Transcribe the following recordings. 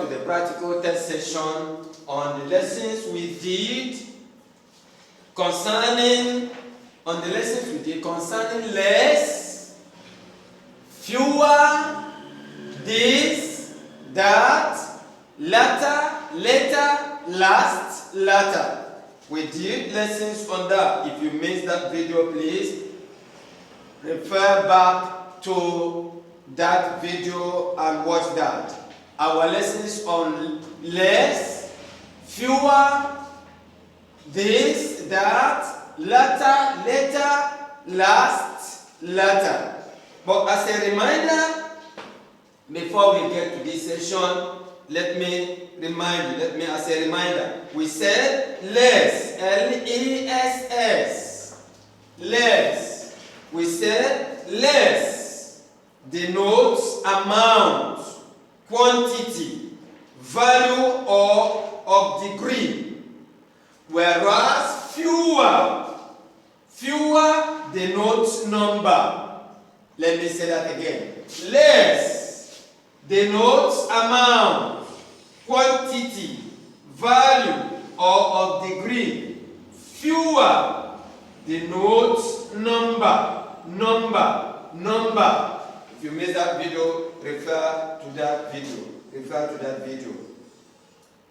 to the practical test session on the lessons we did concerning less, fewer, this, that, later, last, latter. We did lessons on that. If you missed that video, please refer back to that video and watch that. Our lessons on less, fewer, this, that, later, last, latter. But as a reminder, before we get to this session, let me as a reminder, we said less, L-E-S-S, less. We said less denotes amount, quantity, value, or of degree, whereas fewer denotes number. Let me say that again. Less denotes amount, quantity, value, or of degree. Fewer denotes number. If you missed that video, refer to that video.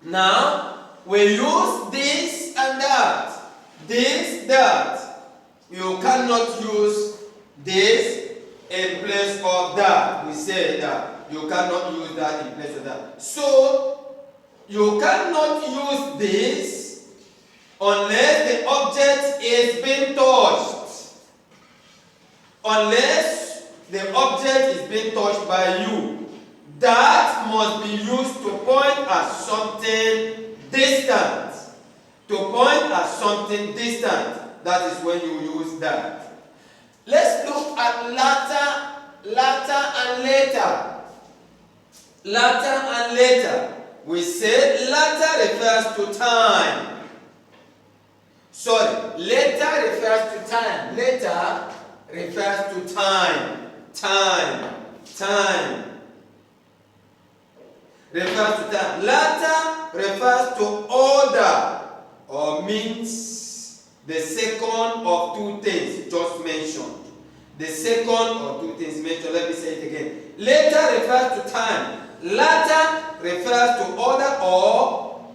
Now, we use this and that. This, that. You cannot use this in place of that. We say that. You cannot use that in place of that. So, you cannot use this unless the object is being touched. Unless the object is being touched by you. That must be used to point at something distant. That is when you use that. Let's look at latter and later. We said latter refers to time. Later refers to time. Later refers to time. Refers to time. Latter refers to order or means the second of two things just mentioned. The second of two things mentioned. Let me say it again. Later refers to time. Latter refers to order or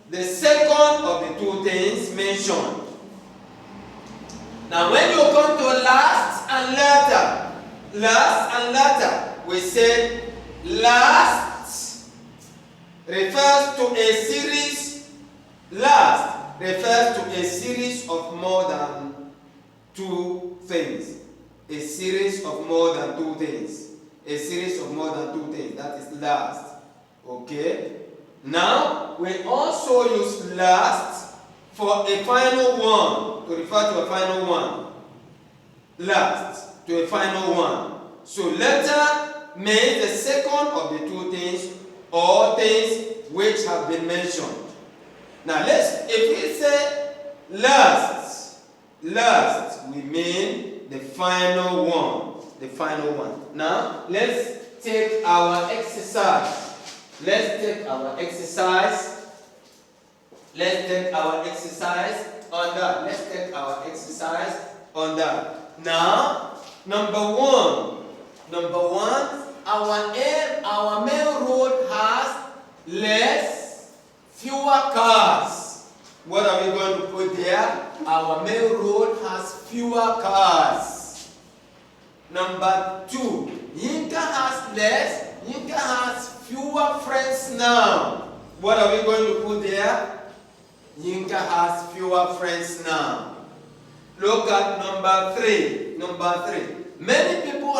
the second of the two things mentioned. Now when you come to last and latter, we said last refers to a series. Last refers to a series of more than two things. A series of more than two things. That is last. Okay? Now, we also use last for a final one. To refer to a final one. Last. To a final one. So, latter means the second of the two things or things which have been mentioned. Now, if we say last, we mean the final one. Now, let's take our exercise. On that. Now, number one, our main road has fewer cars. What are we going to put there? Our main road has fewer cars. Number two, Yinka has fewer friends now. What are we going to put there? Yinka has fewer friends now. Look at number three. Many people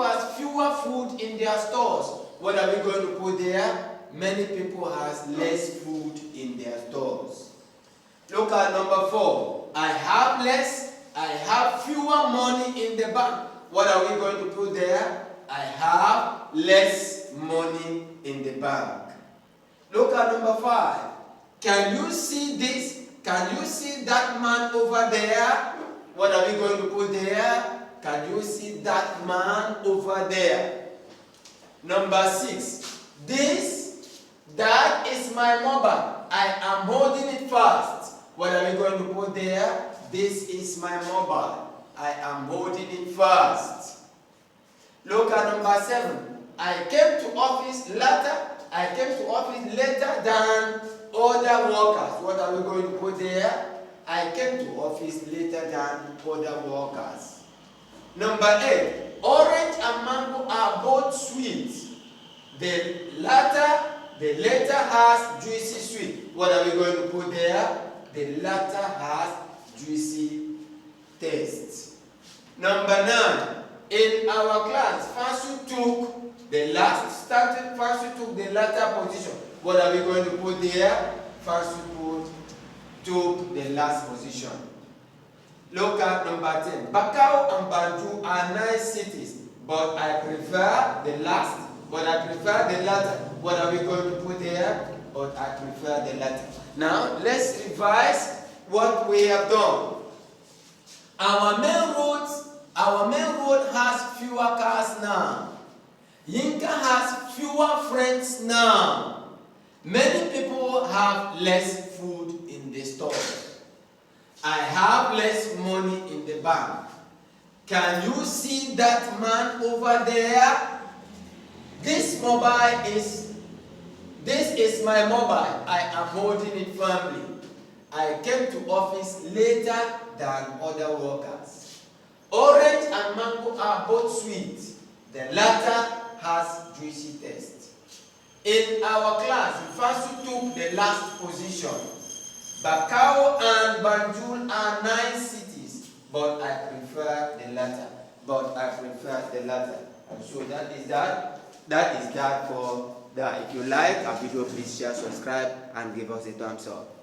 have fewer food in their stores. What are we going to put there? Many people have less food in their stores. Look at number four. I have fewer money in the bank. What are we going to put there? I have less money in the bank. Look at number five. Can you see this? Can you see that man over there? What are we going to put there? Can you see that man over there? Number 6. That is my mobile. I am holding it fast. What are we going to put there? This is my mobile. I am holding it fast. Look at number 7. I came to office later than other workers. What are we going to put there? I came to office later than other workers. Number 8. Orange and mango are both sweet. The latter has juicy sweet. What are we going to put there? The latter has juicy taste. Number 9. In our class, Fansu took the latter position. What are we going to put there? Fansu took the last position. Look at number 10. Bakau and Banjul are nice cities, but I prefer the latter. What are we going to put there? But I prefer the latter. Now, let's revise what we have done. Our main road has fewer cars now. Yinka has fewer friends now. Many people have less food in the store. I have less money in the bank. Can you see that man over there? This is my mobile. I am holding it firmly. I came to office later than other workers. Orange and mango are both sweet. The latter has juicy taste. In our class, Fansu took the last position. Bakau and Banjul are nice cities, but I prefer the latter. And so that is that for that. If you like our video, please share, subscribe, and give us a thumbs up.